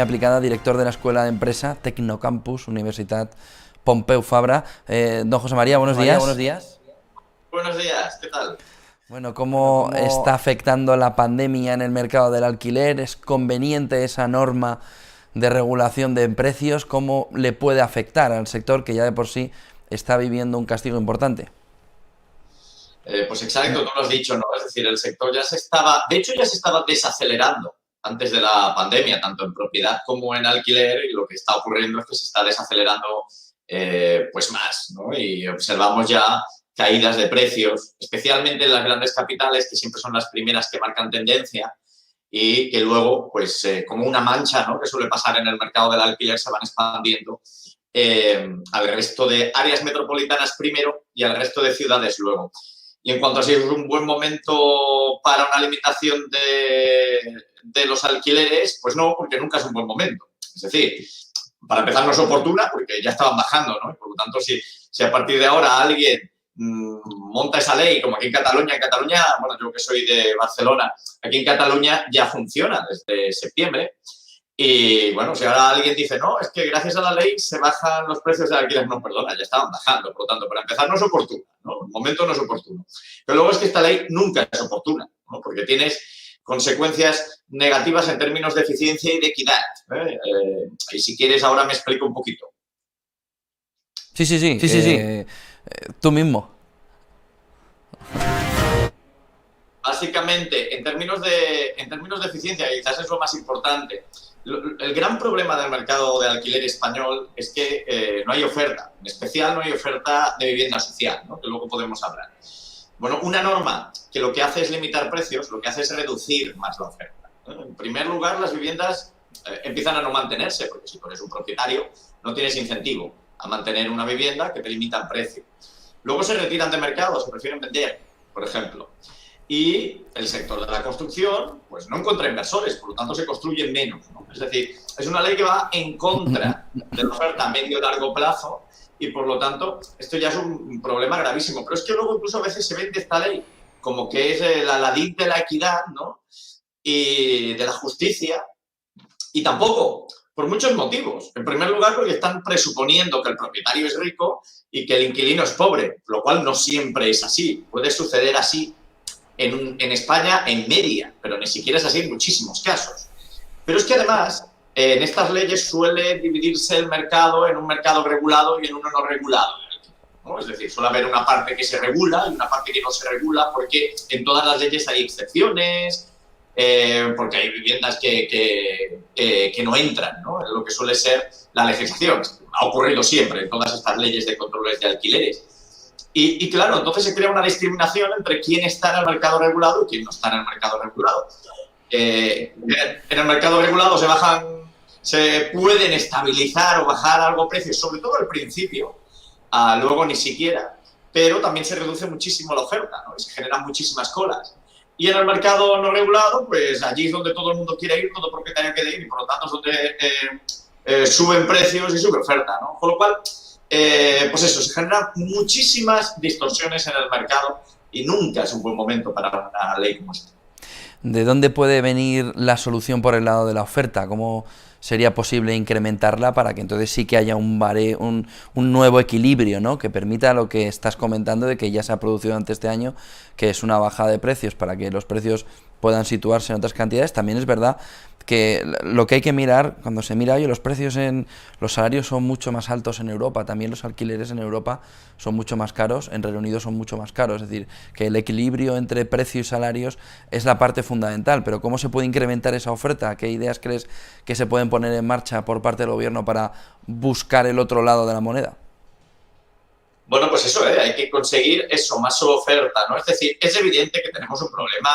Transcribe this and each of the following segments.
Aplicada, director de la Escuela de Empresa Tecnocampus Universitat Pompeu Fabra. Don José María, buenos días. Buenos días. Buenos días, ¿qué tal? Bueno, ¿cómo está afectando la pandemia en el mercado del alquiler? ¿Es conveniente esa norma de regulación de precios? ¿Cómo le puede afectar al sector que ya de por sí está viviendo un castigo importante? Pues exacto, tú lo has dicho, ¿no? Es decir, el sector ya se estaba desacelerando antes de la pandemia, tanto en propiedad como en alquiler, y lo que está ocurriendo es que se está desacelerando pues más, ¿no? Y observamos ya caídas de precios, especialmente en las grandes capitales, que siempre son las primeras que marcan tendencia y que luego, pues como una mancha, ¿no?, que suele pasar en el mercado del alquiler, se van expandiendo al resto de áreas metropolitanas primero y al resto de ciudades luego. Y en cuanto a si es un buen momento para una limitación de los alquileres, pues no, porque nunca es un buen momento. Es decir, para empezar no es oportuna porque ya estaban bajando, ¿no? Y por lo tanto, si a partir de ahora alguien monta esa ley, como aquí en Cataluña, bueno, yo que soy de Barcelona, aquí en Cataluña ya funciona desde septiembre. Y bueno, si ahora alguien dice, no, es que gracias a la ley se bajan los precios de alquiler, no, perdona, ya estaban bajando. Por lo tanto, para empezar no es oportuna, ¿no? El momento no es oportuno. Pero luego es que esta ley nunca es oportuna, ¿no? Porque tienes consecuencias negativas en términos de eficiencia y de equidad. Y si quieres, ahora me explico un poquito. Sí. Tú mismo. Básicamente, en términos de eficiencia, y quizás es lo más importante, el gran problema del mercado de alquiler español es que no hay oferta. En especial, no hay oferta de vivienda social, ¿no?, que luego podemos hablar. Bueno, una norma que lo que hace es limitar precios, lo que hace es reducir más la oferta. En primer lugar, las viviendas empiezan a no mantenerse, porque si tú eres un propietario, no tienes incentivo a mantener una vivienda que te limita el precio. Luego se retiran de mercado, se prefieren vender, por ejemplo. Y el sector de la construcción, pues no encuentra inversores, por lo tanto se construye menos, ¿no? Es decir, es una ley que va en contra de la oferta a medio y largo plazo y por lo tanto esto ya es un problema gravísimo. Pero es que luego incluso a veces se vende esta ley como que es el Aladín de la equidad, ¿no?, y de la justicia, y tampoco, por muchos motivos. En primer lugar, porque están presuponiendo que el propietario es rico y que el inquilino es pobre, lo cual no siempre es así. Puede suceder así en España en media, pero ni siquiera es así en muchísimos casos. Pero es que además, en estas leyes suele dividirse el mercado en un mercado regulado y en uno no regulado, ¿no? Es decir, suele haber una parte que se regula y una parte que no se regula, porque en todas las leyes hay excepciones, porque hay viviendas que no entran, ¿no?, en lo que suele ser la legislación. Ha ocurrido siempre en todas estas leyes de controles de alquileres. Y claro, entonces se crea una discriminación entre quién está en el mercado regulado y quién no está en el mercado regulado. En el mercado regulado se pueden estabilizar o bajar algo precios, sobre todo al principio, luego ni siquiera, pero también se reduce muchísimo la oferta, ¿no?, y se generan muchísimas colas. Y en el mercado no regulado, pues allí es donde todo el mundo quiere ir, todo propietario quiere ir, y por lo tanto es donde suben precios y sube oferta, ¿no? Con lo cual, pues eso, se generan muchísimas distorsiones en el mercado y nunca es un buen momento para una ley como esta. ¿De dónde puede venir la solución por el lado de la oferta? ¿Cómo sería posible incrementarla para que entonces sí que haya un nuevo equilibrio, ¿no?, que permita lo que estás comentando de que ya se ha producido durante este año, que es una bajada de precios para que los precios puedan situarse en otras cantidades? También es verdad que lo que hay que mirar, cuando se mira, oye, los salarios son mucho más altos en Europa, también los alquileres en Europa son mucho más caros, en Reino Unido son mucho más caros, es decir, que el equilibrio entre precio y salarios es la parte fundamental, pero ¿cómo se puede incrementar esa oferta? ¿Qué ideas crees que se pueden poner en marcha por parte del gobierno para buscar el otro lado de la moneda? Bueno, pues eso, hay que conseguir eso, más oferta, ¿no? Es decir, es evidente que tenemos un problema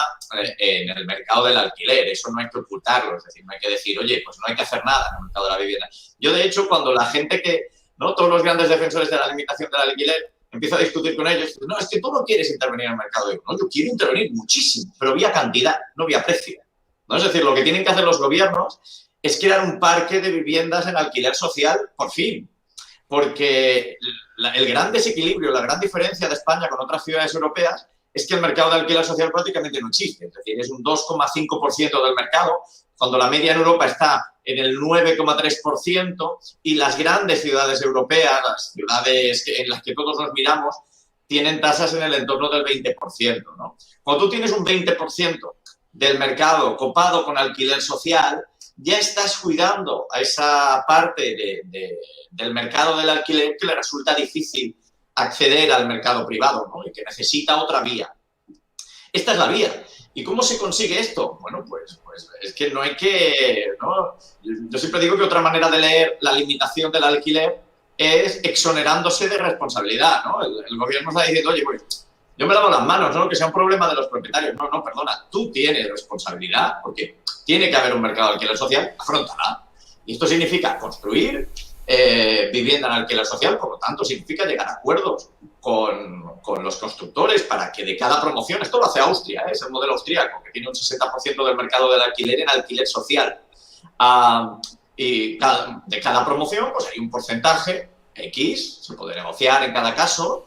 en el mercado del alquiler, eso no hay que ocultarlo, es decir, no hay que decir, oye, pues no hay que hacer nada en el mercado de la vivienda. Yo, de hecho, cuando la gente ¿no?, todos los grandes defensores de la limitación del alquiler, empiezo a discutir con ellos, no, es que tú no quieres intervenir en el mercado. No, yo quiero intervenir muchísimo, pero vía cantidad, no vía precio, ¿no? Es decir, lo que tienen que hacer los gobiernos es crear un parque de viviendas en alquiler social, por fin, porque el gran desequilibrio, la gran diferencia de España con otras ciudades europeas es que el mercado de alquiler social prácticamente no existe. Es decir, es un 2,5% del mercado, cuando la media en Europa está en el 9,3% y las grandes ciudades europeas, las ciudades en las que todos nos miramos, tienen tasas en el entorno del 20%, ¿no? Cuando tú tienes un 20% del mercado copado con alquiler social, ya estás cuidando a esa parte del mercado del alquiler que le resulta difícil acceder al mercado privado, ¿no? Y que necesita otra vía. Esta es la vía. ¿Y cómo se consigue esto? Bueno, pues es que no hay que... ¿no? Yo siempre digo que otra manera de leer la limitación del alquiler es exonerándose de responsabilidad, ¿no? El gobierno está diciendo, oye, pues yo me lavo las manos, ¿no? Que sea un problema de los propietarios. No, perdona, tú tienes responsabilidad porque tiene que haber un mercado de alquiler social, afróntala. Y esto significa construir vivienda en alquiler social, por lo tanto significa llegar a acuerdos con los constructores para que de cada promoción, esto lo hace Austria, es el modelo austríaco, que tiene un 60% del mercado del alquiler en alquiler social. Y de cada promoción pues hay un porcentaje X, se puede negociar en cada caso,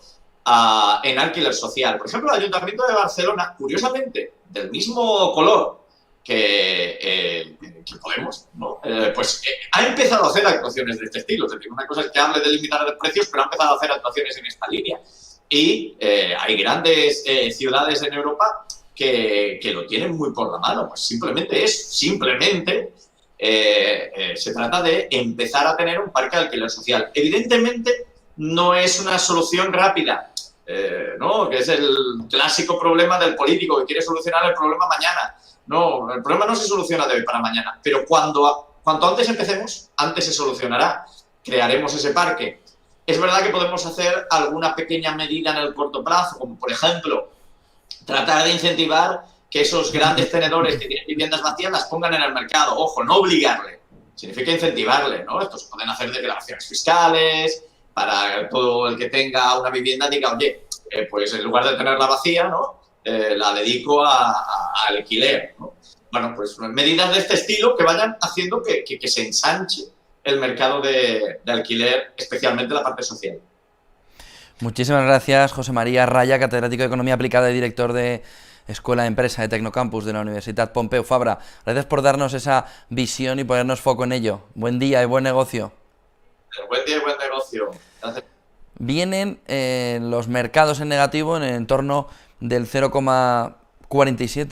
en alquiler social. Por ejemplo, el Ayuntamiento de Barcelona, curiosamente, del mismo color que Podemos, ¿no? Ha empezado a hacer actuaciones de este estilo. Es decir, una cosa es que hable de limitar los precios, pero ha empezado a hacer actuaciones en esta línea. Y hay grandes ciudades en Europa que lo tienen muy por la mano. Pues simplemente se trata de empezar a tener un parque de alquiler social. Evidentemente, no es una solución rápida, ¿no? Que es el clásico problema del político que quiere solucionar el problema mañana. No, el problema no se soluciona de hoy para mañana, pero cuanto antes empecemos, antes se solucionará. Crearemos ese parque. Es verdad que podemos hacer alguna pequeña medida en el corto plazo, como por ejemplo, tratar de incentivar que esos grandes tenedores que tienen viviendas vacías las pongan en el mercado. Ojo, no obligarle, significa incentivarle, ¿no? Esto se pueden hacer declaraciones fiscales para todo el que tenga una vivienda diga, oye, pues en lugar de tenerla vacía, ¿no? La dedico a alquiler, ¿no? Bueno, pues medidas de este estilo que vayan haciendo que se ensanche el mercado de alquiler, especialmente la parte social. Muchísimas gracias, José María Raya, catedrático de Economía Aplicada y director de Escuela de Empresa de Tecnocampus de la Universidad Pompeu Fabra. Gracias por darnos esa visión y ponernos foco en ello. Buen día y buen negocio. Buen día y buen negocio. Gracias. Vienen los mercados en negativo en el entorno del 0,47